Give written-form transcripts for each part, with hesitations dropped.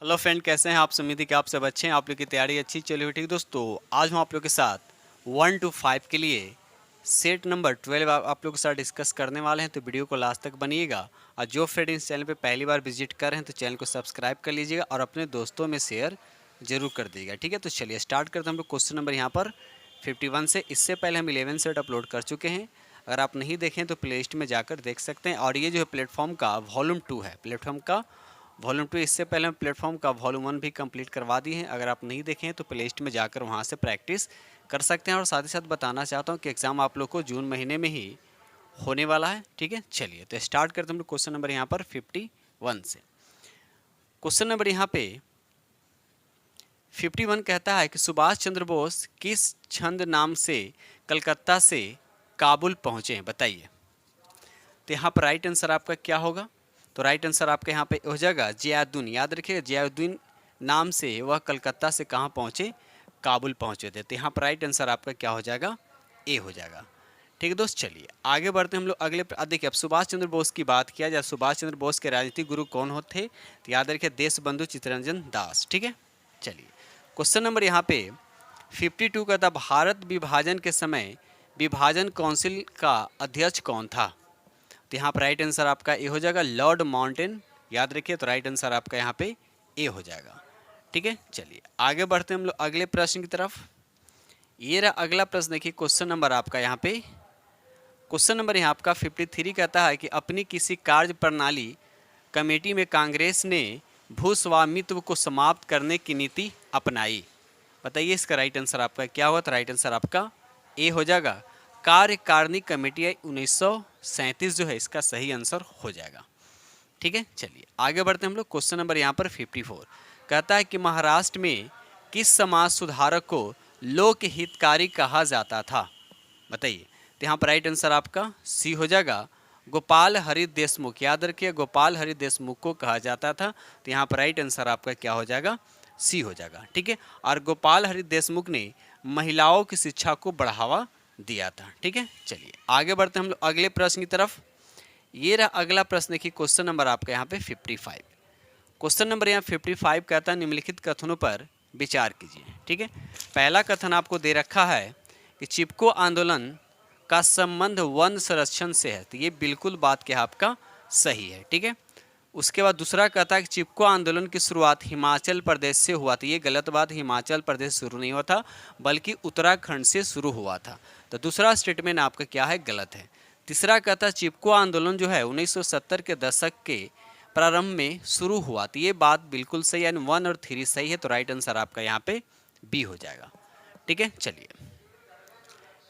Hello friend, कैसे हैं आप? उम्मीद है कि आप सब अच्छे हैं, आप लोग की तैयारी अच्छी चली हुई। ठीक दोस्तों, आज हम आप लोग के साथ 1 to 5 के लिए सेट नंबर 12 आप लोग के साथ डिस्कस करने वाले हैं, तो वीडियो को लास्ट तक बनिएगा। और जो फ्रेंड इस चैनल पे पहली बार विजिट कर रहे हैं तो चैनल को सब्सक्राइब कर लीजिएगा और अपने दोस्तों में शेयर जरूर कर दीजिएगा। ठीक है, तो चलिए स्टार्ट करते हैं। हम लोग क्वेश्चन नंबर यहाँ पर 51 से, इससे पहले हम 11 सेट अपलोड कर चुके हैं। अगर आप नहीं देखें तो प्ले लिस्ट में जाकर देख सकते हैं। और ये जो है प्लेटफॉर्म का वॉल्यूम 2 है, प्लेटफॉर्म का वॉल्यूम 2। इससे पहले हम प्लेटफॉर्म का वॉल्यूम 1 भी कंप्लीट करवा दिए हैं। अगर आप नहीं देखें तो प्ले लिस्ट में जाकर वहाँ से प्रैक्टिस कर सकते हैं। और साथ ही साथ बताना चाहता हूँ कि एग्ज़ाम आप लोग को जून महीने में ही होने वाला है। ठीक है, चलिए तो स्टार्ट करते हैं हम लोग क्वेश्चन नंबर यहाँ पर 51 से। क्वेश्चन नंबर यहाँ पे 51 कहता है कि सुभाष चंद्र बोस किस छंद नाम से कलकत्ता से काबुल पहुँचे, बताइए। तो यहाँ पर राइट आंसर आपका क्या होगा? तो राइट आंसर आपका यहाँ पे हो जाएगा जियाउद्दीन। याद रखिएगा, जियाउद्दीन नाम से वह कलकत्ता से कहाँ पहुँचे? काबुल पहुँचे थे। तो यहाँ पर राइट आंसर आपका क्या हो जाएगा? ए हो जाएगा। ठीक है दोस्त, चलिए आगे बढ़ते हैं हम लोग अगले। देखिए, अब सुभाष चंद्र बोस की बात किया जाए, सुभाष चंद्र बोस के राजनीतिक गुरु कौन होते थे? तो याद रखिए देश बंधु चित्तरंजन दास। ठीक है, चलिए क्वेश्चन नंबर यहाँ पे 52 का था, भारत विभाजन के समय विभाजन काउंसिल का अध्यक्ष कौन था? तो यहाँ पर राइट आंसर आपका ए हो जाएगा, लॉर्ड माउंटेन। याद रखिए, तो राइट आंसर आपका यहाँ पे ए हो जाएगा। ठीक है, चलिए आगे बढ़ते हैं हम लोग अगले प्रश्न की तरफ। ये रहा अगला प्रश्न। देखिए क्वेश्चन नंबर आपका यहाँ पे, क्वेश्चन नंबर यहाँ आपका 53 कहता है कि अपनी किसी कार्य प्रणाली कमेटी में कांग्रेस ने भूस्वामित्व को समाप्त करने की नीति अपनाई। बताइए इसका राइट आंसर आपका क्या होगा? तो राइट आंसर आपका ए हो जाएगा, कार्यकारिणी कमेटी 1937 जो है इसका सही आंसर हो जाएगा। ठीक है, चलिए आगे बढ़ते हैं हम लोग। क्वेश्चन नंबर यहाँ पर 54 कहता है कि महाराष्ट्र में किस समाज सुधारक को लोक हितकारी कहा जाता था? बताइए। तो यहाँ पर राइट आंसर आपका सी हो जाएगा, गोपाल हरि देशमुख। याद रखिए, गोपाल हरि देशमुख को कहा जाता था। तो यहाँ पर राइट आंसर आपका क्या हो जाएगा? सी हो जाएगा। ठीक है, और गोपाल हरि देशमुख ने महिलाओं की शिक्षा को बढ़ावा दिया था। ठीक है, चलिए आगे बढ़ते हैं हम लोग अगले प्रश्न की तरफ। ये रहा अगला प्रश्न। देखिए क्वेश्चन नंबर आपका यहाँ पे 55। क्वेश्चन नंबर यहाँ 55 कहता है निम्नलिखित कथनों पर विचार कीजिए। ठीक है, पहला कथन आपको दे रखा है कि चिपको आंदोलन का संबंध वन संरक्षण से है। तो ये बिल्कुल बात क्या आपका सही है। ठीक है, उसके बाद दूसरा कहता है कि चिपको आंदोलन की शुरुआत हिमाचल प्रदेश से हुआ। तो ये गलत बात, हिमाचल प्रदेश शुरू नहीं हुआ था बल्कि उत्तराखंड से शुरू हुआ था। तो दूसरा स्टेटमेंट आपका क्या है? गलत है। तीसरा कहता है चिपको आंदोलन जो है 1970 के दशक के प्रारंभ में शुरू हुआ। तो ये बात बिल्कुल सही है, 1 और 3 सही है। तो राइट आंसर आपका यहाँ पे बी हो जाएगा। ठीक है, चलिए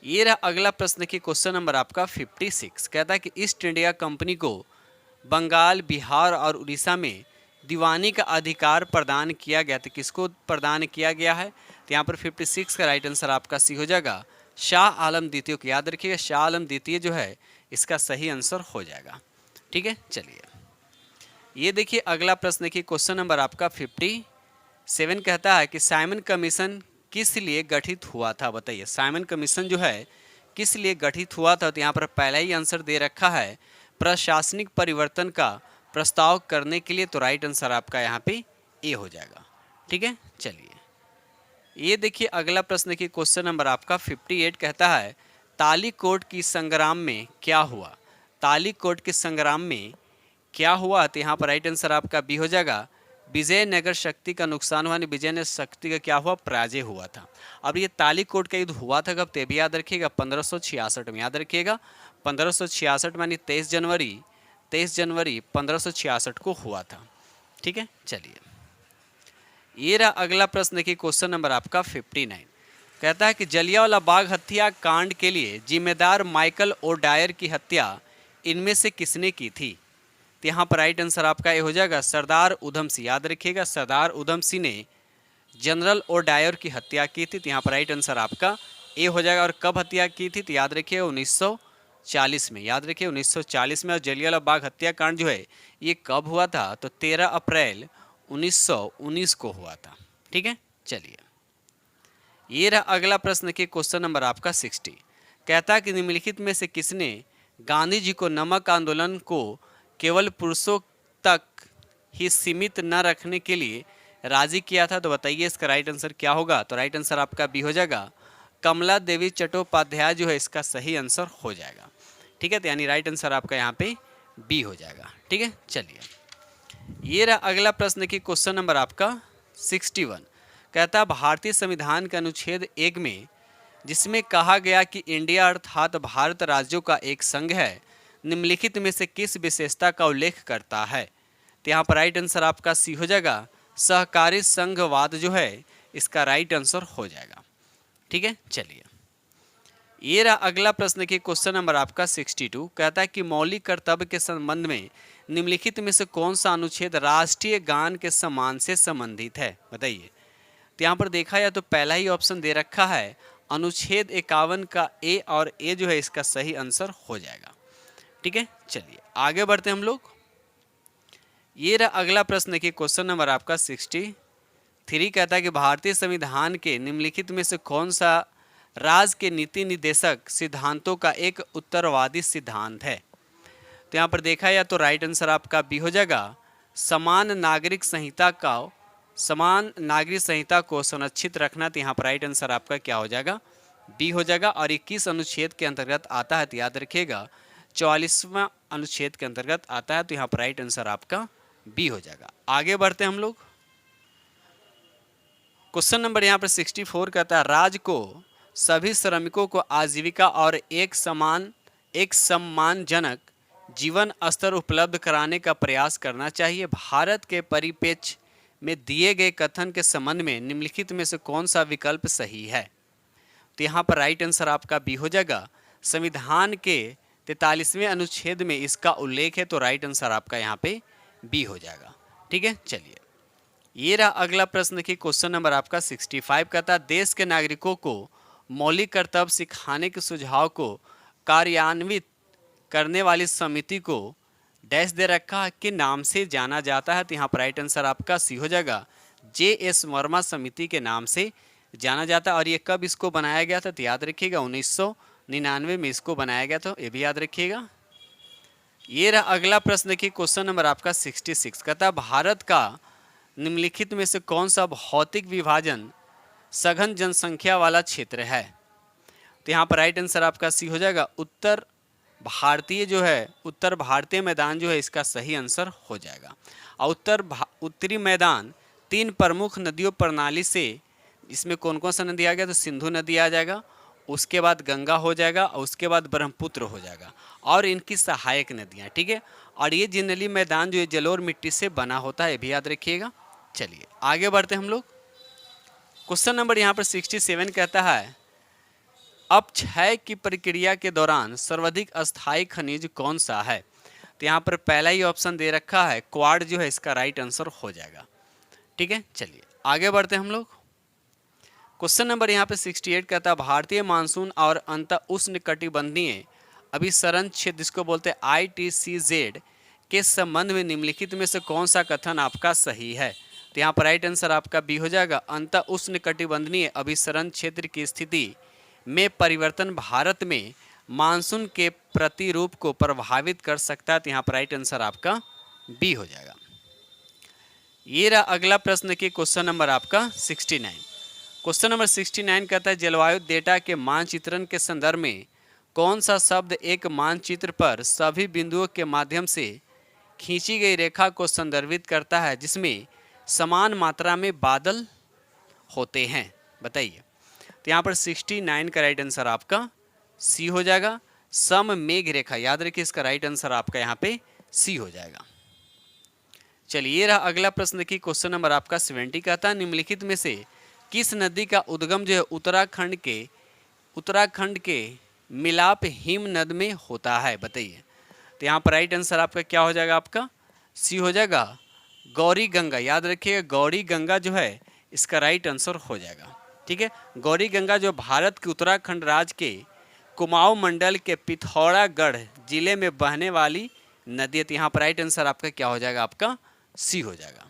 ये रहा अगला प्रश्न की क्वेश्चन नंबर आपका 56 कहता है कि ईस्ट इंडिया कंपनी को बंगाल, बिहार और उड़ीसा में दीवानी का अधिकार प्रदान किया गया। तो किसको प्रदान किया गया है? तो यहाँ पर 56 का राइट आंसर आपका सी हो जाएगा, शाह आलम द्वितीय को। याद रखिएगा, शाह आलम द्वितीय जो है इसका सही आंसर हो जाएगा। ठीक है, चलिए ये देखिए अगला प्रश्न। देखिए क्वेश्चन नंबर आपका 57 कहता है कि साइमन कमीशन किस लिए गठित हुआ था? बताइए, साइमन कमीशन जो है किस लिए गठित हुआ था? तो यहाँ पर पहला ही आंसर दे रखा है, प्रशासनिक परिवर्तन का प्रस्ताव करने के लिए। तो राइट आंसर आपका यहाँ पे ए हो जाएगा। ठीक है, चलिए ये देखिए अगला प्रश्न की क्वेश्चन नंबर आपका 58 कहता है तालीकोट की संग्राम में क्या हुआ? तालीकोट के संग्राम में क्या हुआ? तो यहाँ पर राइट आंसर आपका बी हो जाएगा, विजयनगर शक्ति का नुकसान हुआ। विजयनगर शक्ति का क्या हुआ? पराजय हुआ था। अब ये तालीकोट का युद्ध हुआ था कब? ते भी याद रखिएगा 1566 में। याद रखिएगा 1566 यानी 23 जनवरी 1566 को हुआ था। ठीक है, चलिए ये रहा अगला प्रश्न। देखिए क्वेश्चन नंबर आपका 59 कहता है कि जलियांवाला बाग हत्याकांड के लिए जिम्मेदार माइकल ओडायर की हत्या इनमें से किसने की थी? तो यहाँ पर राइट आंसर आपका ये हो जाएगा, सरदार उधम सिंह। याद रखिएगा, सरदार उधम सिंह ने जनरल ओडायर की हत्या की थी। तो यहाँ पर राइट आंसर आपका ए हो जाएगा। और कब हत्या की थी? तो याद रखिए 1940 में। याद रखिए 1940 में। और जलियांवाला बाग हत्याकांड जो है ये कब हुआ था? तो 13 अप्रैल 1919 को हुआ था। ठीक है, चलिए ये रहा अगला प्रश्न के क्वेश्चन नंबर आपका 60 कहता है कि निम्नलिखित में से किसने गांधी जी को नमक आंदोलन को केवल पुरुषों तक ही सीमित न रखने के लिए राजी किया था। तो बताइए इसका राइट आंसर क्या होगा। तो राइट आंसर आपका बी हो जाएगा, कमला देवी चट्टोपाध्याय जो है इसका सही आंसर हो जाएगा। ठीक है, तो यानी राइट आंसर आपका यहाँ पे बी हो जाएगा। ठीक है, चलिए ये रहा अगला प्रश्न की क्वेश्चन नंबर आपका 61। कहता भारतीय संविधान के अनुच्छेद 1 में जिसमें कहा गया कि इंडिया अर्थात भारत राज्यों का एक संघ है, निम्नलिखित में से किस विशेषता का उल्लेख करता है। तो यहाँ पर राइट आंसर आपका सी हो जाएगा, सहकारी संघवाद जो है इसका राइट आंसर हो जाएगा। ठीक है, चलिए ये रहा अगला प्रश्न की क्वेश्चन नंबर आपका 62। कहता है कि मौलिक कर्तव्य के संबंध में निम्नलिखित में से कौन सा अनुच्छेद राष्ट्रीय गान के सम्मान से संबंधित है, बताइए। तो यहाँ पर देखा जाए तो पहला ही ऑप्शन दे रखा है अनुच्छेद 51 का ए, और ए जो है इसका सही आंसर हो जाएगा। ठीक है, चलिए आगे बढ़ते हम लोग। ये रहा अगला प्रश्न की क्वेश्चन नंबर आपका 63। कहता है कि भारतीय संविधान के निम्नलिखित में से कौन सा राज्य के नीति निर्देशक सिद्धांतों का एक उत्तरवादी सिद्धांत है। तो यहाँ पर देखा जाए तो राइट आंसर आपका बी हो जाएगा, समान नागरिक संहिता को संरक्षित रखना। तो यहाँ पर राइट आंसर आपका क्या हो जाएगा, बी हो जाएगा। और 21 अनुच्छेद के अंतर्गत आता है, तो याद रखिएगा 44वां अनुच्छेद के अंतर्गत आता है। तो यहाँ पर राइट आंसर आपका बी हो जाएगा। आगे बढ़ते हैं हम लोग। क्वेश्चन नंबर यहाँ पर 64 कहता है राज्य को सभी श्रमिकों को आजीविका और एक सम्मानजनक जीवन स्तर उपलब्ध कराने का प्रयास करना चाहिए। भारत के परिप्रेक्ष्य में दिए गए कथन के संबंध में निम्नलिखित में से कौन सा विकल्प सही है। तो यहाँ पर राइट आंसर आपका बी हो जाएगा, संविधान के 43वें अनुच्छेद में इसका उल्लेख है। तो राइट आंसर आपका यहाँ पे बी हो जाएगा। ठीक है, चलिए ये रहा अगला प्रश्न की क्वेश्चन नंबर आपका 65। कहता है देश के नागरिकों को मौलिक कर्तव्य सिखाने के सुझाव को कार्यान्वित करने वाली समिति को डैश दे रखा है कि नाम से जाना जाता है। तो यहाँ पर राइट आंसर आपका सी हो जाएगा, JS वर्मा समिति के नाम से जाना जाता है। और ये कब इसको बनाया गया था, तो याद रखिएगा 1999 में इसको बनाया गया था, ये भी याद रखिएगा। ये रहा अगला प्रश्न की क्वेश्चन नंबर आपका 66। कहता है भारत का निम्नलिखित में से कौन सा भौतिक विभाजन सघन जनसंख्या वाला क्षेत्र है। तो यहाँ पर राइट आंसर आपका सी हो जाएगा, उत्तर भारतीय मैदान जो है इसका सही आंसर हो जाएगा। और उत्तरी मैदान 3 प्रमुख नदियों प्रणाली से, इसमें कौन कौन सा नदी आ गया, तो सिंधु नदी आ जाएगा, उसके बाद गंगा हो जाएगा, और उसके बाद ब्रह्मपुत्र हो जाएगा, और इनकी सहायक नदियाँ। ठीक है, और ये जिनली मैदान जो है जलोढ़ मिट्टी से बना होता है, ये भी याद रखिएगा। चलिए आगे बढ़ते हम लोग। क्वेश्चन नंबर यहाँ पर 67 कहता है अपक्षय की प्रक्रिया के दौरान सर्वाधिक अस्थायी खनिज कौन सा है। तो यहाँ पर पहला ही ऑप्शन दे रखा है क्वार्ट जो है इसका राइट आंसर हो जाएगा। ठीक है, चलिए आगे बढ़ते हैं हम लोग। क्वेश्चन नंबर यहाँ पे 68 कहता है भारतीय मानसून और अंत उष्णकटिबंधीय अभिसरण क्षेत्र जिसको बोलते हैं ITCZ के संबंध में निम्नलिखित में से कौन सा कथन आपका सही है। तो यहाँ पर राइट आंसर आपका बी हो जाएगा, अंत उष्णकटिबंधीय अभिसरण क्षेत्र की स्थिति में परिवर्तन भारत में मानसून के प्रतिरूप को प्रभावित कर सकता है। तो यहाँ पर राइट आंसर आपका बी हो जाएगा। ये रहा अगला प्रश्न की क्वेश्चन नंबर आपका 69। क्वेश्चन नंबर 69 कहता है जलवायु डेटा के मानचित्रण के संदर्भ में कौन सा शब्द एक मानचित्र पर सभी बिंदुओं के माध्यम से खींची गई रेखा को संदर्भित करता है जिसमें समान मात्रा में बादल होते हैं, बताइए। तो यहाँ पर 69 का राइट आंसर आपका सी हो जाएगा, सम मेघ रेखा। याद रखिए इसका राइट आंसर आपका यहाँ पे सी हो जाएगा। चलिए ये रहा अगला प्रश्न की क्वेश्चन नंबर आपका 70 कहता है निम्नलिखित में से किस नदी का उद्गम जो है उत्तराखंड के मिलाप हिम नद में होता है, बताइए। तो यहाँ पर राइट आंसर आपका क्या हो जाएगा, आपका सी हो जाएगा, गौरी गंगा। याद रखिएगा गौरी गंगा जो है इसका राइट आंसर हो जाएगा। ठीक है, गौरी गंगा जो भारत के उत्तराखंड राज्य के कुमाऊं मंडल के पिथौरागढ़ जिले में बहने वाली नदी है। तो यहाँ पर राइट आंसर आपका क्या हो जाएगा, आपका सी हो जाएगा।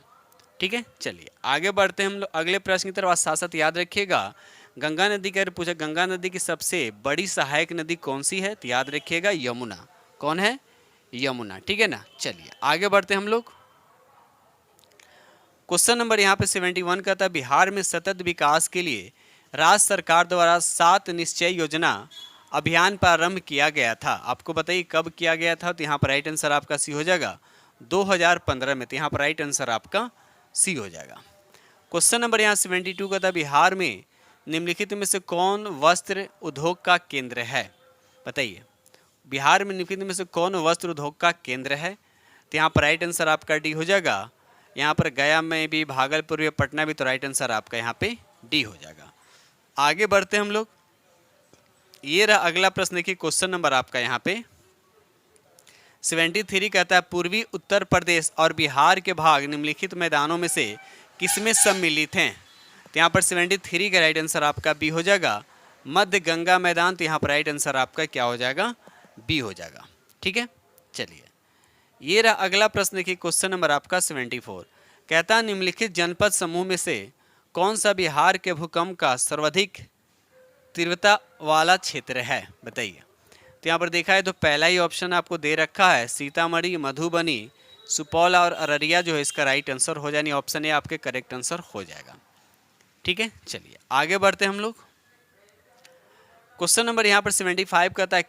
ठीक है, चलिए आगे बढ़ते हैं हम लोग अगले प्रश्न की तरफ। साथ साथ याद रखिएगा गंगा नदी का पूछा, गंगा नदी की सबसे बड़ी सहायक नदी कौन सी है। तो याद रखिएगा यमुना। कौन है, यमुना। ठीक है ना, चलिए आगे बढ़ते हैं हम लोग। क्वेश्चन नंबर यहाँ पे 71 का था, बिहार में सतत विकास के लिए राज्य सरकार द्वारा 7 निश्चय योजना अभियान प्रारंभ किया गया था। आपको बताइए कब किया गया था, तो यहाँ पर राइट आंसर आपका सी हो जाएगा 2015 में। तो यहाँ पर राइट आंसर आपका सी हो जाएगा। क्वेश्चन नंबर यहाँ 72 का था, बिहार में निम्नलिखित में से कौन वस्त्र उद्योग का केंद्र है? बताइए बिहार में निम्नलिखित में से कौन वस्त्र उद्योग का केंद्र है? तो यहाँ पर राइट आंसर आपका डी हो जाएगा। यहाँ पर गया में भी, भागलपुर में, पटना भी, तो राइट आंसर आपका यहाँ पे डी हो जाएगा। आगे बढ़ते हैं हम लोग। ये रहा अगला प्रश्न, देखिए क्वेश्चन नंबर आपका यहाँ पे 73 कहता है, पूर्वी उत्तर प्रदेश और बिहार के भाग निम्नलिखित मैदानों में से किसमें सम्मिलित हैं? तो यहाँ पर 73 का राइट आंसर आपका बी हो जाएगा, मध्य गंगा मैदान। तो यहाँ पर राइट आंसर आपका क्या हो जाएगा? बी हो जाएगा। ठीक है, चलिए ये रहा अगला प्रश्न, देखिए क्वेश्चन नंबर आपका 74 कहता है, निम्नलिखित जनपद समूह में से कौन सा बिहार के भूकंप का सर्वाधिक तीव्रता वाला क्षेत्र है? बताइए। तो यहाँ पर देखा है तो पहला ही ऑप्शन आपको दे रखा है, सीतामढ़ी, मधुबनी, सुपौल और अररिया जो है इसका राइट आंसर हो जाए, ऑप्शन ए आपके करेक्ट आंसर हो जाएगा। ठीक है, चलिए आगे बढ़ते हैं हम लोग। क्वेश्चन नंबर यहाँ पर 75 कहता है,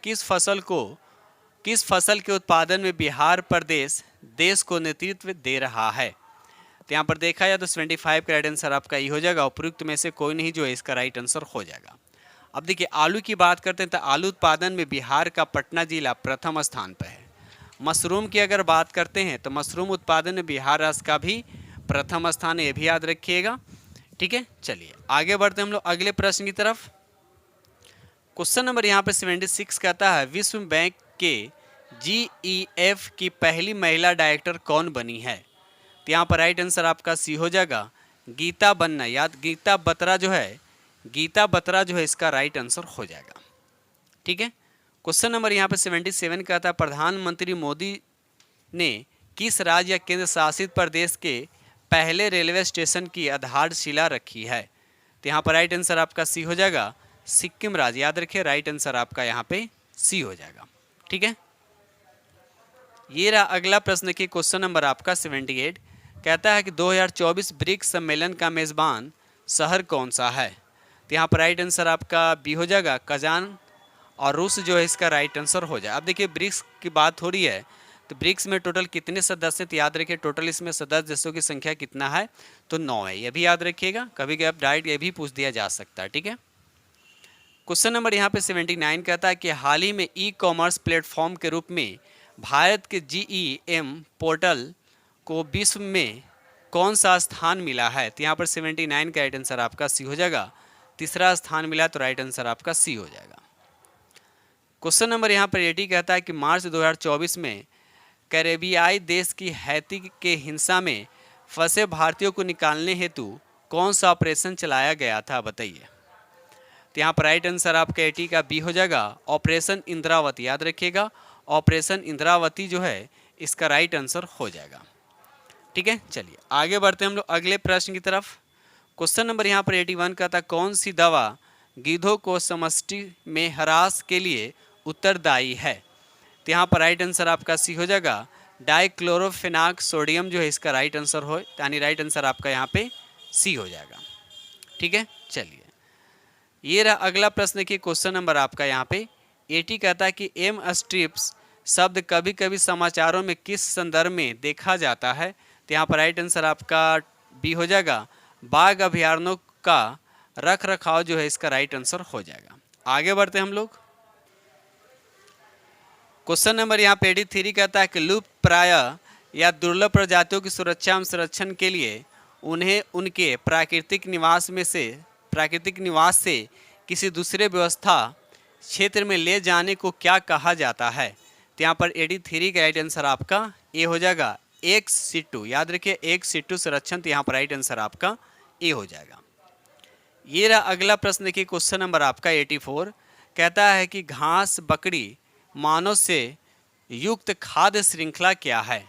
किस फसल के उत्पादन में बिहार प्रदेश देश को नेतृत्व दे रहा है? तो यहाँ पर देखा जाए तो 75 का राइट आंसर आपका ये हो जाएगा, उपयुक्त में से कोई नहीं जो है इसका राइट आंसर हो जाएगा। अब देखिए आलू की बात करते हैं तो आलू उत्पादन में बिहार का पटना जिला प्रथम स्थान पर है। मशरूम की अगर बात करते हैं तो मशरूम उत्पादन में बिहार राज्य का भी प्रथम स्थान है, ये भी याद रखिएगा। ठीक है, चलिए आगे बढ़ते हैं हम लोग अगले प्रश्न की तरफ। क्वेश्चन नंबर यहाँ पे 76 कहता है, विश्व बैंक के GEF की पहली महिला डायरेक्टर कौन बनी है? तो यहाँ पर राइट आंसर आपका सी हो जाएगा, गीता बन्ना। गीता बत्रा जो है इसका राइट आंसर हो जाएगा। ठीक है, क्वेश्चन नंबर यहाँ पे 77 कहता है, प्रधानमंत्री मोदी ने किस राज्य या केंद्र शासित प्रदेश के पहले रेलवे स्टेशन की आधारशिला रखी है? तो यहाँ पर राइट आंसर आपका सी हो जाएगा, सिक्किम राज्य। याद रखिए राइट आंसर आपका यहाँ पे सी हो जाएगा। ठीक है, ये रहा अगला प्रश्न की क्वेश्चन नंबर आपका 78 कहता है कि 2024 ब्रिक्स सम्मेलन का मेजबान शहर कौन सा है? तो यहाँ पर राइट आंसर आपका बी हो जाएगा, कजान, और रूस जो है इसका राइट आंसर हो जाए। अब देखिए ब्रिक्स की बात हो रही है तो ब्रिक्स में टोटल कितने सदस्य हैं? तो याद रखिए टोटल इसमें सदस्य देशों की संख्या कितना है? तो 9 है, ये भी याद रखिएगा। कभी कभी आप डायरेक्ट ये भी पूछ दिया जा सकता है। ठीक है, क्वेश्चन नंबर यहाँ पे 79 कहता है कि हाल ही में ई-कॉमर्स प्लेटफॉर्म के रूप में भारत के GEM पोर्टल को विश्व में कौन सा स्थान मिला है? तो यहाँ पर 79 का राइट आंसर आपका सी हो जाएगा, तीसरा स्थान मिला, तो राइट आंसर आपका सी हो जाएगा। क्वेश्चन नंबर यहाँ पर 80 कहता है कि मार्च 2024 में कैरेबियाई देश की हैती के हिंसा में फंसे भारतीयों को निकालने हेतु कौन सा ऑपरेशन चलाया गया था? बताइए। तो यहाँ पर राइट आंसर आपका 80 का बी हो जाएगा, ऑपरेशन इंद्रावती। याद रखिएगा ऑपरेशन इंद्रावती जो है इसका राइट आंसर हो जाएगा। ठीक है, चलिए आगे बढ़ते हैं हम लोग अगले प्रश्न की तरफ। क्वेश्चन नंबर यहाँ पर 81 का था, कौन सी दवा गिद्धों को समष्टि में ह्रास के लिए उत्तरदायी है? तो यहाँ पर राइट आंसर आपका सी हो जाएगा, डाइक्लोरोफेनाक सोडियम जो है इसका राइट आंसर हो, यानी राइट आंसर आपका यहाँ पे सी हो जाएगा। ठीक है, चलिए ये रहा अगला प्रश्न की क्वेश्चन नंबर आपका यहाँ पे 80 कहता है कि एम स्ट्रिप्स शब्द कभी कभी समाचारों में किस संदर्भ में देखा जाता है? तो यहाँ पर राइट आंसर आपका बी हो जाएगा, बाघ अभयारण्यों का रख रखाव जो है इसका राइट आंसर हो जाएगा। आगे बढ़ते हैं हम लोग। क्वेश्चन नंबर यहाँ पे 83 कहता है कि लुप्त प्राय या दुर्लभ प्रजातियों की सुरक्षा एवं संरक्षण के लिए उन्हें उनके प्राकृतिक निवास से किसी दूसरे व्यवस्था क्षेत्र में ले जाने को क्या कहा जाता है? तो यहाँ पर 83 का राइट आंसर आपका ए हो जाएगा, एक्स सिटू। याद रखिए एक्स सिटू संरक्षण, तो यहाँ पर राइट आंसर आपका ए हो जाएगा। ये रहा अगला प्रश्न देखिए क्वेश्चन नंबर आपका 84 कहता है कि घास बकरी मानव से युक्त खाद्य श्रृंखला क्या है?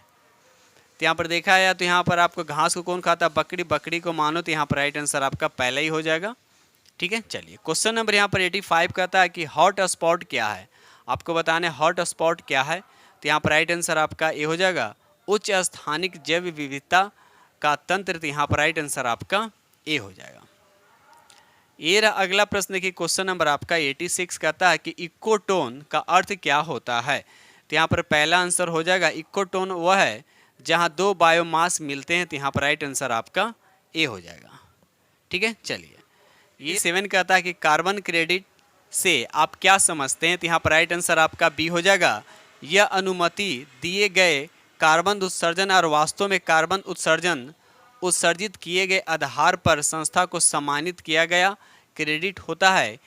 तो यहाँ पर देखा है तो यहाँ पर आपको घास को कौन खाता है? बकरी। बकरी को मानो, तो यहाँ पर राइट आंसर आपका पहला ही हो जाएगा। ठीक है, चलिए क्वेश्चन नंबर यहाँ पर 85 कहता है कि हॉट स्पॉट क्या है? आपको बताना है हॉट स्पॉट क्या है। तो यहाँ पर राइट आंसर आपका ए हो जाएगा, उच्च स्थानिक जैव विविधता का तंत्र, तो यहाँ पर राइट आंसर आपका ए हो जाएगा। ये रहा अगला प्रश्न की क्वेश्चन नंबर आपका 86 कहता है कि इकोटोन का अर्थ क्या होता है। तो यहाँ पर पहला आंसर हो जाएगा इकोटोन वह है जहाँ दो बायोमास मिलते हैं, तो यहाँ पर राइट आंसर आपका ए हो जाएगा। ठीक है, चलिए ये 7 कहता है कि कार्बन क्रेडिट से आप क्या समझते हैं, तो यहाँ पर राइट आंसर आपका बी हो जाएगा। यह अनुमति दिए गए कार्बन उत्सर्जन और वास्तव में कार्बन उत्सर्जित किए गए आधार पर संस्था को सम्मानित किया गया क्रेडिट होता है।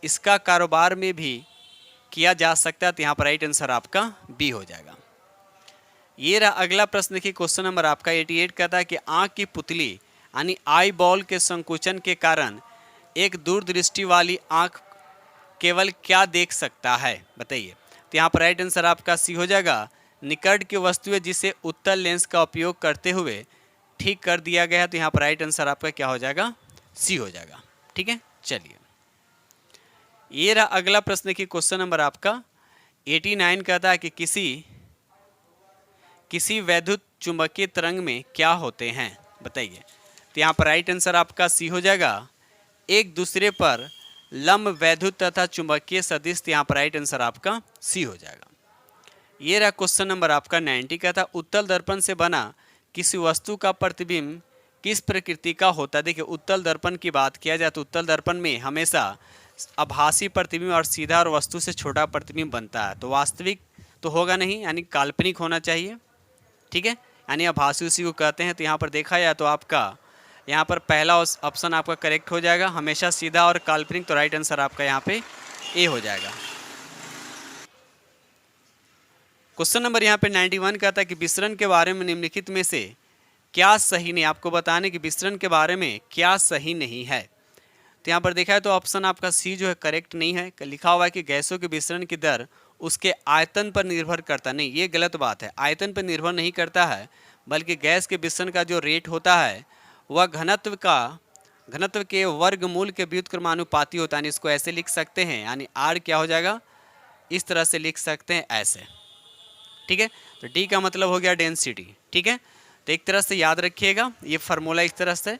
इसका कारोबार में भी किया जा सकता है, तो यहाँ पर राइट आंसर आपका बी हो जाएगा। ये रहा अगला प्रश्न की क्वेश्चन नंबर आपका 88 कहता है कि आँख की पुतली यानी आई बॉल के संकुचन के कारण एक दूरदृष्टि वाली आँख केवल क्या देख सकता है, बताइए। तो यहाँ पर राइट आंसर आपका सी हो जाएगा। निकट की वस्तु है जिसे उत्तल लेंस का उपयोग करते हुए ठीक कर दिया गया, तो यहाँ पर राइट आंसर आपका क्या हो जाएगा, सी हो जाएगा। ठीक है, चलिए ये रहा अगला प्रश्न की क्वेश्चन नंबर आपका 89 कहता है कि किसी वैद्युत चुंबकीय तरंग में क्या होते हैं, बताइए। तो यहाँ पर राइट आंसर आपका सी हो जाएगा। एक दूसरे पर लंब वैद्युत तथा चुंबकीय सदिश, तो यहाँ पर राइट आंसर आपका सी हो जाएगा। ये रहा क्वेश्चन नंबर आपका 90 का था उत्तल दर्पण से बना किसी वस्तु का प्रतिबिंब किस प्रकृति का होता है। देखिए उत्तल दर्पण की बात किया जाए तो उत्तल दर्पण में हमेशा आभासी प्रतिबिंब और सीधा और वस्तु से छोटा प्रतिबिंब बनता है, तो वास्तविक तो होगा नहीं, यानी काल्पनिक होना चाहिए। ठीक है, यानी आभासी उसी को कहते हैं। तो यहाँ पर देखा जाए तो आपका यहाँ पर पहला ऑप्शन आपका करेक्ट हो जाएगा, हमेशा सीधा और काल्पनिक, तो राइट आंसर आपका यहाँ पे ए हो जाएगा। क्वेश्चन नंबर यहाँ पे 91 कहता है कि विसरण के बारे में निम्नलिखित में से क्या सही नहीं, आपको बताने कि विसरण के बारे में क्या सही नहीं है। तो यहाँ पर देखा है तो ऑप्शन आपका सी जो है करेक्ट नहीं है। लिखा हुआ है कि गैसों के विसरण की दर उसके आयतन पर निर्भर करता नहीं, ये गलत बात है। आयतन पर निर्भर नहीं करता है, बल्कि गैस के विसरण का जो रेट होता है वह घनत्व के वर्गमूल के व्युत्क्रमानुपाती होता है। इसको ऐसे लिख सकते हैं, यानी आर क्या हो जाएगा, इस तरह से लिख सकते हैं ऐसे। ठीक है, तो डी का मतलब हो गया डेंसिटी। ठीक है, तो एक तरह से याद रखिएगा ये फार्मूला इस तरह से,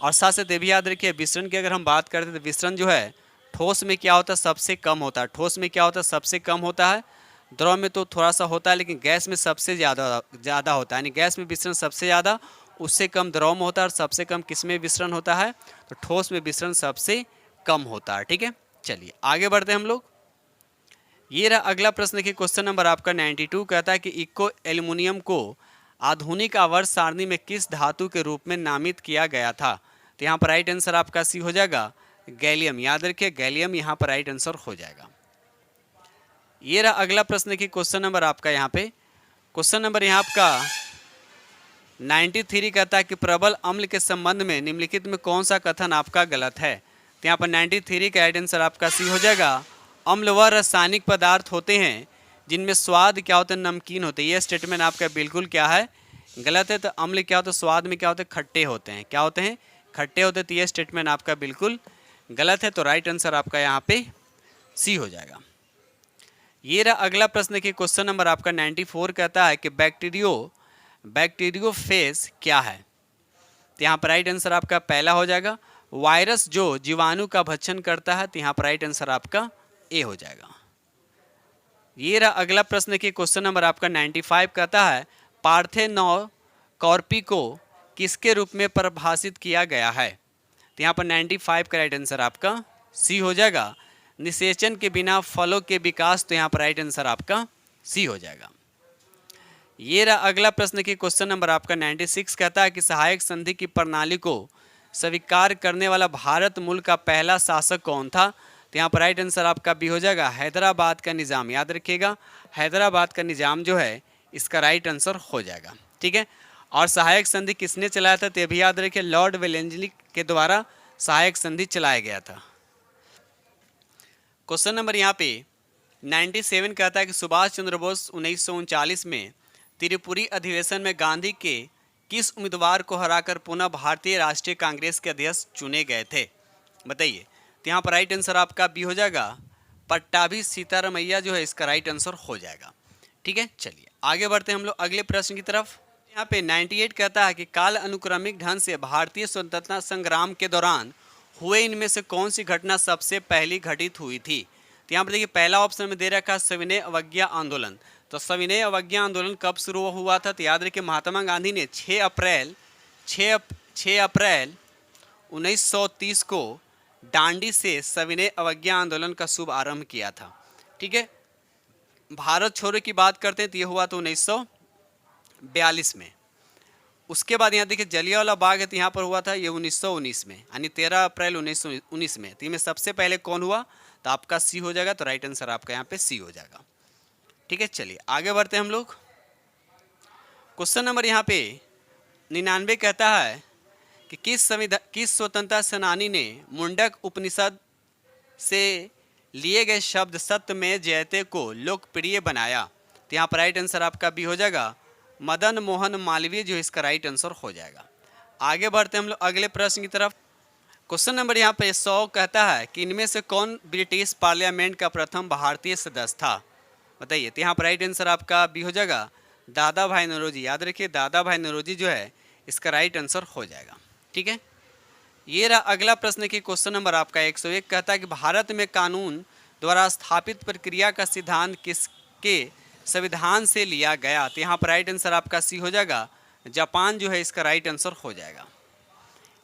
और साथ साथ ये भी याद रखिए विसरण की अगर हम बात करते हैं तो विसरण जो है ठोस में क्या होता है, सबसे कम होता है। ठोस में क्या होता है, सबसे कम होता है। द्रव में तो थोड़ा सा होता है, लेकिन गैस में सबसे ज़्यादा होता है। यानी गैस में विसरण सबसे ज़्यादा, उससे कम द्रव में होता है, और सबसे कम किस में विसरण होता है, तो ठोस में विसरण सबसे कम होता है। ठीक है, चलिए आगे बढ़ते हैं हम लोग। ये रहा अगला प्रश्न की क्वेश्चन नंबर आपका 92 कहता है कि इको एल्युमिनियम को आधुनिक आवर्त सारणी में किस धातु के रूप में नामित किया गया था। तो यहाँ पर राइट आंसर आपका सी हो जाएगा, गैलियम। याद रखिए गैलियम यहाँ पर राइट आंसर हो जाएगा। ये रहा अगला प्रश्न की क्वेश्चन नंबर आपका यहाँ पे क्वेश्चन नंबर यहाँ आपका 93 कहता है कि प्रबल अम्ल के संबंध में निम्नलिखित में कौन सा कथन आपका गलत है। तो यहाँ पर 93 का राइट आंसर आपका सी हो जाएगा। अम्ल वह रासायनिक पदार्थ होते हैं जिनमें स्वाद क्या होता है, नमकीन होते हैं। ये स्टेटमेंट आपका बिल्कुल क्या है, गलत है। तो अम्ल क्या होता है, स्वाद में क्या होते हैं, खट्टे होते हैं। क्या होते हैं, खट्टे होते हैं। तो ये स्टेटमेंट आपका बिल्कुल गलत है, तो राइट आंसर आपका यहाँ पे सी हो जाएगा। ये रहा अगला प्रश्न की क्वेश्चन नंबर आपका 94 कहता है कि बैक्टीरियोफेज क्या है। तो यहाँ पर राइट आंसर आपका पहला हो जाएगा, वायरस जो जीवाणु का भक्षण करता है। तो यहाँ पर राइट आंसर आपका ए हो जाएगा। ये रहा अगला प्रश्न की क्वेश्चन नंबर आपका 95 कहता है पार्थेनोकॉर्पी को किसके रूप में परिभाषित किया गया है। तो यहाँ पर 95 का राइट आंसर आपका सी हो जाएगा। निषेचन के बिना फलों के विकास, तो यहाँ पर राइट आंसर आपका सी हो जाएगा। ये रहा अगला प्रश्न की क्वेश्चन नंबर आपका 96 कहता है कि सहायक संधि की प्रणाली को स्वीकार करने वाला भारत मूल का पहला शासक कौन था। तो यहाँ पर राइट आंसर आपका बी हो जाएगा, हैदराबाद का निज़ाम। याद रखिएगा हैदराबाद का निज़ाम जो है इसका राइट आंसर हो जाएगा। ठीक है, और सहायक संधि किसने चलाया था, तो ये भी याद रखिए लॉर्ड वेलेस्ली के द्वारा सहायक संधि चलाया गया था। क्वेश्चन नंबर यहाँ पे 97 कहता है कि सुभाष चंद्र बोस 1939 में त्रिपुरी अधिवेशन में गांधी के किस उम्मीदवार को हराकर पुनः भारतीय राष्ट्रीय कांग्रेस के अध्यक्ष चुने गए थे, बताइए। तो यहाँ पर राइट आंसर आपका बी हो जाएगा, पट्टाभी सीतारमैया जो है इसका राइट आंसर हो जाएगा। ठीक है, चलिए आगे बढ़ते हैं हम लोग अगले प्रश्न की तरफ। यहाँ पे 98 कहता है कि काल अनुक्रमिक ढंग से भारतीय स्वतंत्रता संग्राम के दौरान हुए इनमें से कौन सी घटना सबसे पहली घटित हुई थी। तो यहाँ पर देखिए पहला ऑप्शन में दे रखा है सविनय अवज्ञा आंदोलन। तो सविनय अवज्ञा आंदोलन कब शुरू हुआ था, तो याद रखिए महात्मा गांधी ने 6 अप्रैल 1930 को डांडी से सविनय अवज्ञा आंदोलन का शुभ आरंभ किया था। ठीक है, भारत छोड़ो की बात करते हैं तो ये हुआ तो 1942 में। उसके बाद यहाँ देखिए जलियांवाला बाग है तो यहाँ पर हुआ था ये 1919 में, यानी 13 अप्रैल 1919 में। तो इनमें सबसे पहले कौन हुआ, तो आपका सी हो जाएगा। तो राइट आंसर आपका यहाँ पे सी हो जाएगा। ठीक है, चलिए आगे बढ़ते हैं हम लोग। क्वेश्चन नंबर यहाँ पे 99 कहता है कि किस स्वतंत्रता सेनानी ने मुंडक उपनिषद से लिए गए शब्द सत्य में जयते को लोकप्रिय बनाया। तो यहाँ पर राइट आंसर आपका बी हो जाएगा, मदन मोहन मालवीय जो इसका राइट आंसर हो जाएगा। आगे बढ़ते हैं हम लोग अगले प्रश्न की तरफ। क्वेश्चन नंबर यहाँ पे 100 कहता है कि इनमें से कौन ब्रिटिश पार्लियामेंट का प्रथम भारतीय सदस्य था, बताइए। तो यहाँ पर राइट आंसर आपका बी हो जाएगा, दादा भाई नौरोजी। याद रखिए दादा भाई नौरोजी जो है इसका राइट आंसर हो जाएगा। ठीक है, ये रहा अगला प्रश्न की क्वेश्चन नंबर आपका 101 कहता है कि भारत में कानून द्वारा स्थापित प्रक्रिया का सिद्धांत किसके संविधान से लिया गया। तो यहाँ पर राइट आंसर आपका सी हो जाएगा, जापान जो है इसका राइट आंसर हो जाएगा।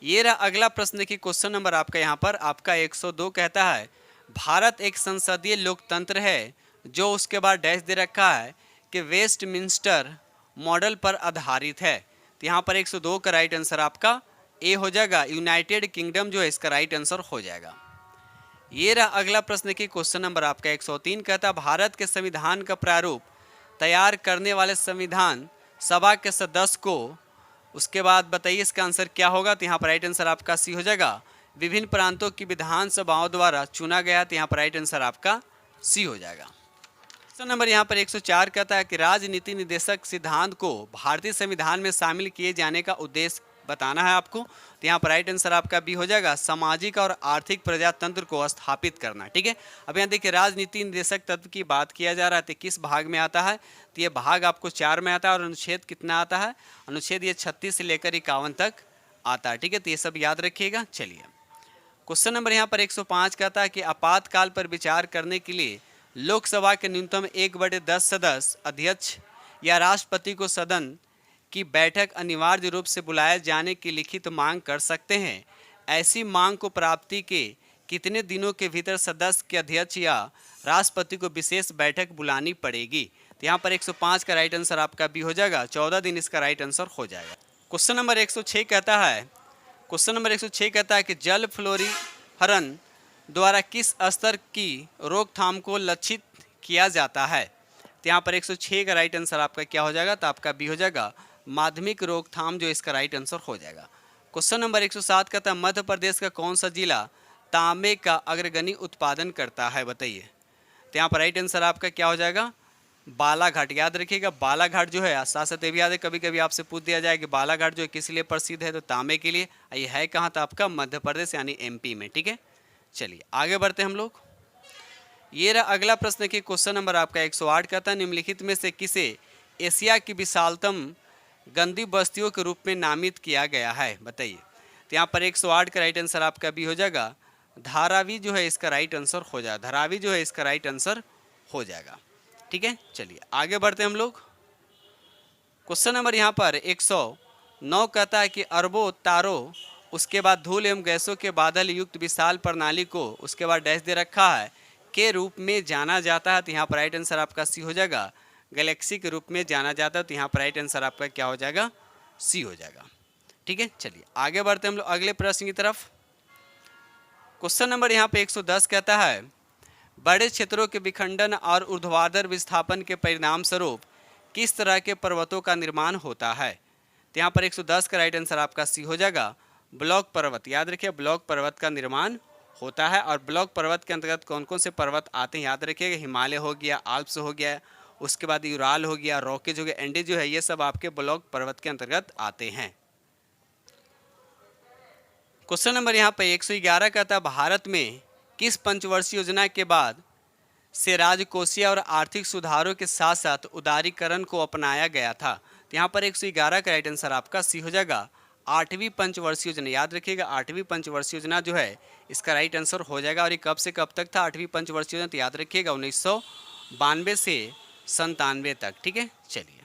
ये रहा अगला प्रश्न की क्वेश्चन नंबर आपका यहाँ पर आपका 102 कहता है भारत एक संसदीय लोकतंत्र है जो उसके बाद डैश दे रखा है कि वेस्टमिंस्टर मॉडल पर आधारित है। तो यहाँ पर 102 का राइट आंसर आपका ए हो जाएगा, यूनाइटेड किंगडम जो है इसका राइट आंसर हो जाएगा। ये रहा अगला प्रश्न की क्वेश्चन नंबर आपका 103 कहता है भारत के संविधान का प्रारूप तैयार करने वाले संविधान सभा के सदस्य को, उसके बाद बताइए इसका आंसर क्या होगा। तो यहाँ पर राइट आंसर आपका सी हो जाएगा, विभिन्न प्रांतों की विधानसभाओं द्वारा चुना गया। तो यहाँ पर राइट आंसर आपका सी हो जाएगा। क्वेश्चन नंबर यहाँ पर 104 कहता है कि राजनीति निर्देशक सिद्धांत को भारतीय संविधान में शामिल किए जाने का उद्देश्य बताना है आपको। तो यहाँ पर राइट आंसर आपका बी हो जाएगा, सामाजिक और आर्थिक प्रजातंत्र को स्थापित करना। ठीक है, अब यहाँ देखिए राजनीति निर्देशक तत्व की बात किया जा रहा है तो किस भाग में आता है, तो ये भाग आपको 4 में आता है। और अनुच्छेद कितना आता है, अनुच्छेद ये 36 से लेकर 51 तक आता है। ठीक है, तो ये सब याद रखिएगा। चलिए क्वेश्चन नंबर यहाँ पर 105 कहता है कि आपातकाल पर विचार करने के लिए लोकसभा के न्यूनतम 1/10 सदस्य अध्यक्ष या राष्ट्रपति को सदन की बैठक अनिवार्य रूप से बुलाए जाने की लिखित मांग कर सकते हैं। ऐसी मांग को प्राप्ति के कितने दिनों के भीतर सदस्य के अध्यक्ष या राष्ट्रपति को विशेष बैठक बुलानी पड़ेगी। तो यहाँ पर 105 का राइट आंसर आपका बी हो जाएगा, 14 दिन इसका राइट आंसर हो जाएगा। क्वेश्चन नंबर 106 कहता है कि जल फ्लोरीहरण द्वारा किस स्तर की रोकथाम को लक्षित किया जाता है। तो यहाँ पर 106 का राइट आंसर आपका क्या हो जाएगा, तो आपका बी हो जाएगा, माध्यमिक रोकथाम जो इसका राइट आंसर हो जाएगा। क्वेश्चन नंबर 107 कहता है मध्य प्रदेश का कौन सा जिला तांबे का अग्रगणी उत्पादन करता है, बताइए। तो यहाँ पर राइट आंसर आपका क्या हो जाएगा, बालाघाट। याद रखिएगा बालाघाट जो है, साथ साथ ये भी याद है कभी कभी आपसे पूछ दिया जाए कि बालाघाट जो है किस लिए प्रसिद्ध है, तो तांबे के लिए। ये है कहाँ, था आपका मध्य प्रदेश यानी एमपी में। ठीक है, चलिए आगे बढ़ते हैं हम लोग। ये रहा अगला प्रश्न की क्वेश्चन नंबर आपका 108 कहता है निम्नलिखित में से किसे एशिया की विशालतम गंदी बस्तियों के रूप में नामित किया गया है, बताइए। तो यहाँ पर 108 का राइट आंसर आपका बी हो जाएगा, धारावी जो है इसका राइट आंसर हो जाएगा, धारावी जो है इसका राइट आंसर हो जाएगा। ठीक है, चलिए आगे बढ़ते हैं हम लोग। क्वेश्चन नंबर यहाँ पर 109 कहता है कि अरबों तारों उसके बाद धूल एवं गैसों के बादल युक्त विशाल प्रणाली को उसके बाद डैश दे रखा है के रूप में जाना जाता है। तो यहाँ पर राइट आंसर आपका सी हो जाएगा, गैलेक्सी के रूप में जाना जाता है। तो यहाँ पर राइट आंसर आपका क्या हो जाएगा, सी हो जाएगा। ठीक है, चलिए आगे बढ़ते हैं हम लोग अगले प्रश्न की तरफ। क्वेश्चन नंबर यहाँ पे 110 कहता है बड़े क्षेत्रों के विखंडन और ऊर्ध्वाधर विस्थापन के परिणाम स्वरूप किस तरह के पर्वतों का निर्माण होता है। तो यहाँ पर 110 का राइट आंसर आपका सी हो जाएगा, ब्लॉक पर्वत। याद रखिए ब्लॉक पर्वत का निर्माण होता है। और ब्लॉक पर्वत के अंतर्गत कौन कौन से पर्वत आते हैं, याद रखिएगा हिमालय हो गया, आल्प्स हो गया, उसके बाद यूराल हो गया, रॉकेज हो गया, एंडीज जो है ये सब आपके ब्लॉक पर्वत के अंतर्गत आते हैं। क्वेश्चन नंबर यहाँ पे 111 कहता है भारत में किस पंचवर्षीय योजना के बाद से राजकोषीय और आर्थिक सुधारों के साथ साथ उदारीकरण को अपनाया गया था। तो यहाँ पर 111 का राइट आंसर आपका सी हो जाएगा 8वीं पंचवर्षीय योजना। याद रखिएगा 8वीं पंचवर्षीय योजना जो है इसका राइट आंसर हो जाएगा। और ये कब से कब तक था 8वीं पंचवर्षीय योजना? तो याद रखिएगा 1992 से 97 तक। ठीक है, चलिए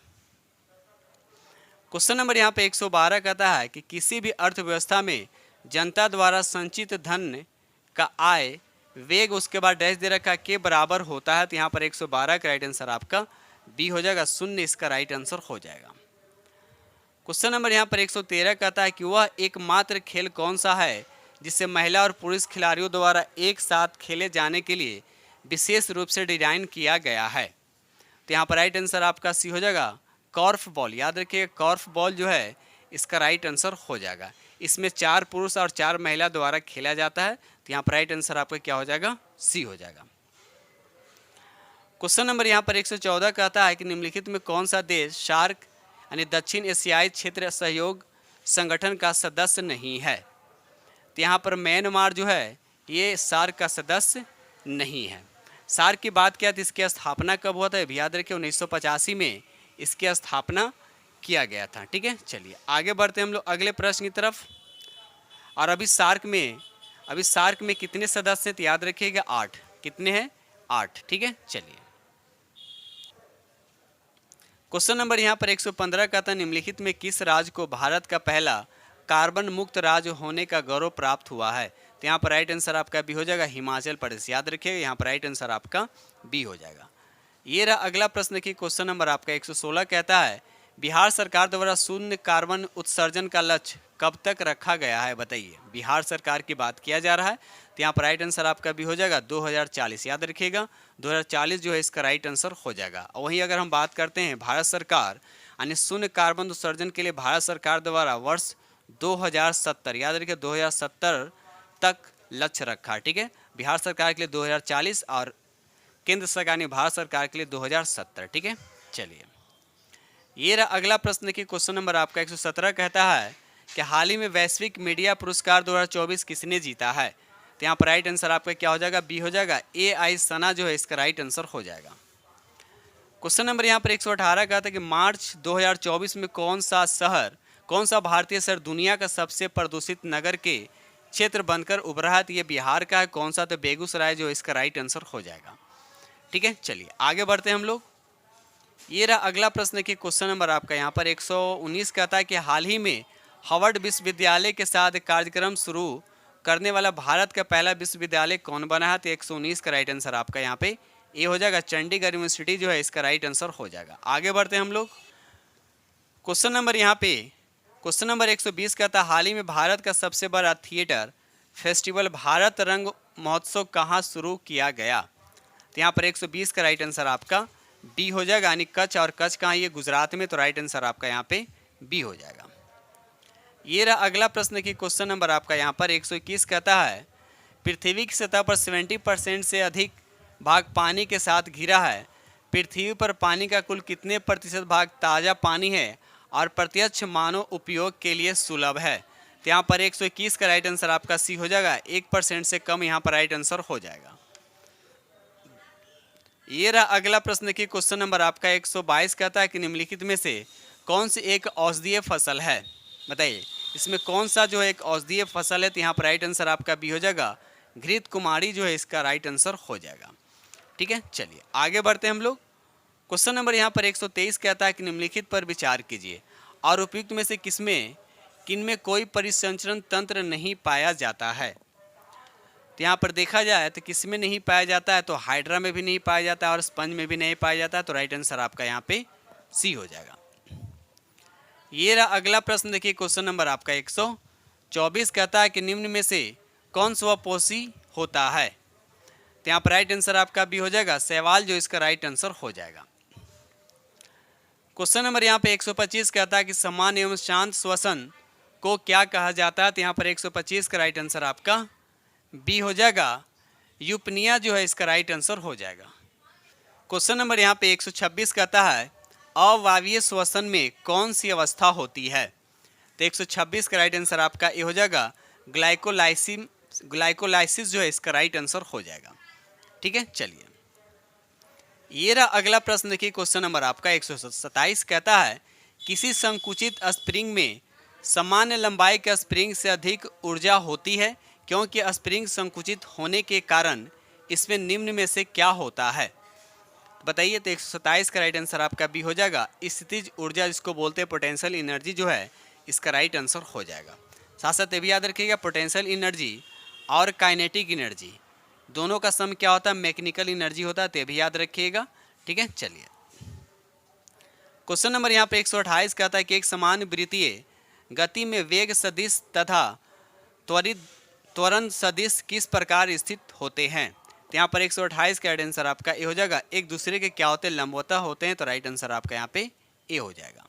क्वेश्चन नंबर यहाँ पे 112 कहता है कि किसी भी अर्थव्यवस्था में जनता द्वारा संचित धन का आय वेग उसके बाद डैश दे रखा के बराबर होता है। तो यहाँ पर 112 का राइट आंसर आपका बी हो जाएगा, शून्य इसका राइट आंसर हो जाएगा। क्वेश्चन नंबर यहाँ पर 113 कहता है कि वह एकमात्र खेल कौन सा है जिसे महिला और पुरुष खिलाड़ियों द्वारा एक साथ खेले जाने के लिए विशेष रूप से डिजाइन किया गया है। तो यहाँ पर राइट आंसर आपका सी हो जाएगा कॉर्फ बॉल। याद रखिए कॉर्फ बॉल जो है इसका राइट आंसर हो जाएगा। इसमें 4 पुरुष और 4 महिला द्वारा खेला जाता है। तो यहाँ पर राइट आंसर आपका क्या हो जाएगा? सी हो जाएगा। क्वेश्चन नंबर यहाँ पर 114 कहता है कि निम्नलिखित में कौन सा देश सार्क यानी दक्षिण एशियाई क्षेत्र सहयोग संगठन का सदस्य नहीं है? तो यहाँ पर म्यांमार जो है ये सार्क का सदस्य नहीं है। सार्क की बात किया तो इसकी स्थापना कब हुआ था? याद रखिए 1985 में इसकी स्थापना किया गया था। ठीक है, चलिए आगे बढ़ते हैं हम लोग अगले प्रश्न की तरफ। और अभी सार्क में कितने सदस्य हैं? तो याद रखिएगा 8। कितने हैं? 8। ठीक है, चलिए क्वेश्चन नंबर यहाँ पर 115 का था निम्नलिखित में किस राज्य को भारत का पहला कार्बन मुक्त राज्य होने का गौरव प्राप्त हुआ है? तो यहाँ पर राइट आंसर आपका बी हो जाएगा हिमाचल प्रदेश। याद रखिएगा यहाँ पर राइट आंसर आपका बी हो जाएगा। ये रहा अगला प्रश्न की क्वेश्चन नंबर आपका 116 कहता है बिहार सरकार द्वारा शून्य कार्बन उत्सर्जन का लक्ष्य कब तक रखा गया है? बताइए, बिहार सरकार की बात किया जा रहा है। तो यहाँ पर राइट आंसर आपका भी हो जाएगा 2040। याद रखिएगा 2040 जो है इसका राइट आंसर हो जाएगा। और वहीं अगर हम बात करते हैं भारत सरकार यानी शून्य कार्बन उत्सर्जन के लिए भारत सरकार द्वारा वर्ष 2070, याद रखिए 2070 तक लक्ष्य रखा। ठीक है, बिहार सरकार के लिए 2040 और केंद्र सरकार ने भारत सरकार के लिए 2070। ठीक है, चलिए ये रहा अगला प्रश्न की क्वेश्चन नंबर आपका 117 कहता है कि हाल ही में वैश्विक मीडिया पुरस्कार 2024 किसने जीता है? तो यहाँ पर राइट आंसर आपका क्या हो जाएगा? बी हो जाएगा AI सना जो है इसका राइट आंसर हो जाएगा। क्वेश्चन नंबर यहाँ पर 118 कहता है कि मार्च 2024 में कौन सा भारतीय शहर दुनिया का सबसे प्रदूषित नगर के क्षेत्र बनकर उभरा है? तो ये बिहार का है। कौन सा? तो बेगूसराय जो इसका राइट आंसर हो जाएगा। ठीक है, चलिए आगे बढ़ते हैं हम लोग। ये रहा अगला प्रश्न की क्वेश्चन नंबर आपका यहाँ पर 119 कहता है कि हाल ही में हार्वर्ड विश्वविद्यालय के साथ कार्यक्रम शुरू करने वाला भारत का पहला विश्वविद्यालय कौन बना है? तो 119 का राइट आंसर आपका यहाँ पे ये हो जाएगा चंडीगढ़ यूनिवर्सिटी जो है इसका राइट आंसर हो जाएगा। आगे बढ़ते हैं हम लोग। क्वेश्चन नंबर यहाँ पे क्वेश्चन नंबर 120 कहता है हाल ही में भारत का सबसे बड़ा थिएटर फेस्टिवल भारत रंग महोत्सव कहाँ शुरू किया गया? तो यहाँ पर 120 का राइट आंसर आपका बी हो जाएगा, यानी कच्छ। और कच्छ कहाँ? ये गुजरात में। तो राइट आंसर आपका यहाँ पे बी हो जाएगा। ये रहा अगला प्रश्न की क्वेश्चन नंबर आपका यहाँ पर 121 कहता है पृथ्वी की सतह पर 70% से अधिक भाग पानी के साथ घिरा है। पृथ्वी पर पानी का कुल कितने प्रतिशत भाग ताज़ा पानी है और प्रत्यक्ष मानव उपयोग के लिए सुलभ है? तो यहाँ पर 121 का राइट आंसर आपका सी हो जाएगा, 1% से कम यहाँ पर राइट आंसर हो जाएगा। ये रहा अगला प्रश्न की क्वेश्चन नंबर आपका 122 कहता है कि निम्नलिखित में से कौन सी एक औषधीय फसल है? बताइए इसमें कौन सा जो है एक औषधीय फसल है? तो यहाँ पर राइट आंसर आपका बी हो जाएगा, घृत कुमारी जो है इसका राइट आंसर हो जाएगा। ठीक है, चलिए आगे बढ़ते हैं हम लोग। क्वेश्चन नंबर यहाँ पर 123 कहता है कि निम्नलिखित पर विचार कीजिए और उपयुक्त में से किनमें कोई परिसंचरण तंत्र नहीं पाया जाता है? तो यहाँ पर देखा जाए तो किस में नहीं पाया जाता है? तो हाइड्रा में भी नहीं पाया जाता है और स्पंज में भी नहीं पाया जाता है। तो राइट आंसर आपका यहाँ पे सी हो जाएगा। ये रहा अगला प्रश्न देखिए क्वेश्चन नंबर आपका 124 कहता है कि निम्न में से कौन स्वपोषी होता है? तो यहाँ पर राइट आंसर आपका भी हो जाएगा शैवाल जो इसका राइट आंसर हो जाएगा। क्वेश्चन नंबर यहाँ पे 125 कहता है कि समान एवं शांत श्वसन को क्या कहा जाता है? तो यहाँ पर 125 का राइट आंसर आपका बी हो जाएगा, यूपनिया जो है इसका राइट आंसर हो जाएगा। क्वेश्चन नंबर यहाँ पे 126 कहता है अवायवीय श्वसन में कौन सी अवस्था होती है? तो 126 का राइट आंसर आपका ये हो जाएगा ग्लाइकोलाइसिस जो है इसका राइट आंसर हो जाएगा। ठीक है, चलिए ये रहा अगला प्रश्न देखिए क्वेश्चन नंबर आपका 127 कहता है किसी संकुचित स्प्रिंग में सामान्य लंबाई के स्प्रिंग से अधिक ऊर्जा होती है, क्योंकि स्प्रिंग संकुचित होने के कारण इसमें निम्न में से क्या होता है? बताइए। तो 127 का राइट आंसर आपका बी हो जाएगा। स्थितिज ऊर्जा जिसको बोलते हैं पोटेंशियल एनर्जी जो है इसका राइट आंसर हो जाएगा। साथ साथ ये भी याद रखिएगा पोटेंशियल एनर्जी और काइनेटिक एनर्जी दोनों का सम क्या होता है? मैकेनिकल एनर्जी होता है। तो ये भी याद रखिएगा। ठीक है, चलिए क्वेश्चन नंबर यहाँ पे 128 कहता है कि एक समान वृत्तीय गति में वेग सदिश तथा त्वरण सदिश किस प्रकार स्थित होते हैं? तो यहाँ पर 128 का राइट आंसर आपका ए हो जाएगा। एक दूसरे के क्या होते हैं? लंबवतः होते हैं। तो राइट आंसर आपका यहाँ पे ए हो जाएगा।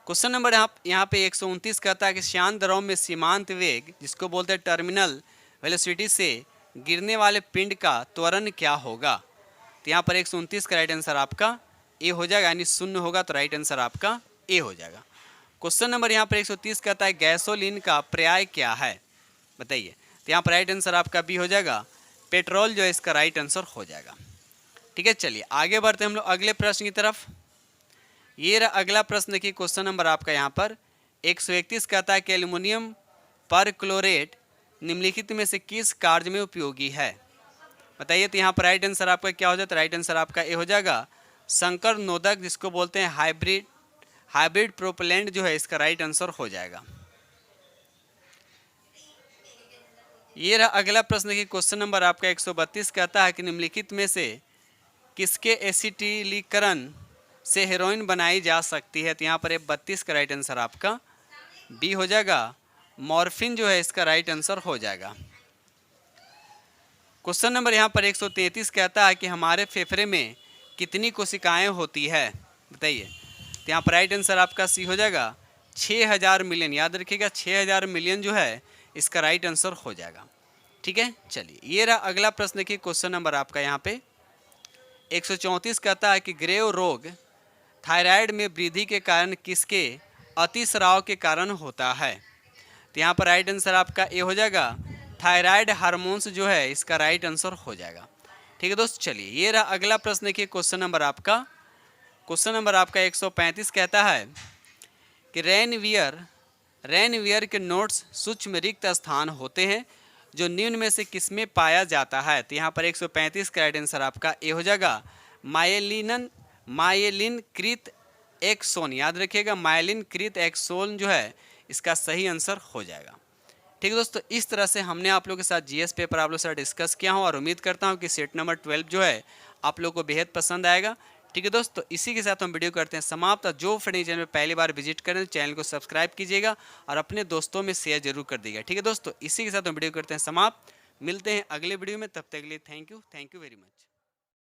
क्वेश्चन नंबर यहाँ पे 129 कहता है कि शांत द्रव में सीमांत वेग जिसको बोलते हैं टर्मिनल वेलोसिटी से गिरने वाले पिंड का त्वरण क्या होगा? तो यहाँ पर 129 का राइट आंसर आपका ए हो जाएगा, यानी शून्य होगा। तो राइट आंसर आपका ए हो जाएगा। क्वेश्चन नंबर यहाँ पर 130 कहता है गैसोलीन का पर्याय क्या है? बताइए। तो यहाँ पर राइट आंसर आपका बी हो जाएगा, पेट्रोल जो है इसका राइट आंसर हो जाएगा। ठीक है, चलिए आगे बढ़ते हैं हम लोग अगले प्रश्न की तरफ। ये रहा अगला प्रश्न। देखिए क्वेश्चन नंबर आपका यहाँ पर 131 कहता है कि एल्युमिनियम पर क्लोरेट निम्नलिखित में से किस कार्य में उपयोगी है? बताइए। तो यहाँ पर राइट आंसर आपका क्या हो जाता है? राइट आंसर आपका ए हो जाएगा, संकर नोदक जिसको बोलते हैं हाइब्रिड प्रोपेलेंट जो है इसका राइट आंसर हो जाएगा। ये रहा अगला प्रश्न की क्वेश्चन नंबर आपका 132 कहता है कि निम्नलिखित में से किसके एसिटिलीकरण से हेरोइन बनाई जा सकती है? तो यहाँ पर 32 का राइट आंसर आपका बी हो जाएगा, मॉर्फिन जो है इसका राइट आंसर हो जाएगा। क्वेश्चन नंबर यहाँ पर 133 कहता है कि हमारे फेफड़े में कितनी कोशिकाएं होती है? बताइए। तो यहाँ पर राइट आंसर आपका सी हो जाएगा, 6000 मिलियन। याद रखिएगा 6000 मिलियन जो है इसका राइट आंसर हो जाएगा। ठीक है, चलिए ये रहा अगला प्रश्न। देखिए क्वेश्चन नंबर आपका यहाँ पे 134 कहता है कि ग्रेव रोग थायराइड में वृद्धि के कारण किसके अतिस्राव के कारण होता है? तो यहाँ पर राइट आंसर आपका ए हो जाएगा, थायराइड हार्मोन्स जो है इसका राइट आंसर हो जाएगा। ठीक है दोस्त, चलिए ये रहा अगला प्रश्न। देखिए क्वेश्चन नंबर आपका 135 कहता है कि रेनवियर के नोट्स सूक्ष्म रिक्त स्थान होते हैं जो निम्न में से किसमें पाया जाता है? तो यहाँ पर 135 का राइट आंसर आपका ए हो जाएगा, मायलिन कृत एक्सोन। याद रखिएगा मायलिन कृत एक्सोन जो है इसका सही आंसर हो जाएगा। ठीक है दोस्तों, इस तरह से हमने आप लोगों के साथ जीएस पेपर आप लोगों के साथ डिस्कस किया हूँ और उम्मीद करता हूँ कि सेट नंबर 12 जो है आप लोगों को बेहद पसंद आएगा। ठीक है दोस्तों, इसी के साथ हम वीडियो करते हैं समाप्त। जो फ्रेंड चैनल में पहली बार विजिट करें तो चैनल को सब्सक्राइब कीजिएगा और अपने दोस्तों में शेयर जरूर कर दीजिएगा। ठीक है दोस्तों, इसी के साथ हम वीडियो करते हैं समाप्त। मिलते हैं अगले वीडियो में, तब तक के लिए थैंक यू वेरी मच।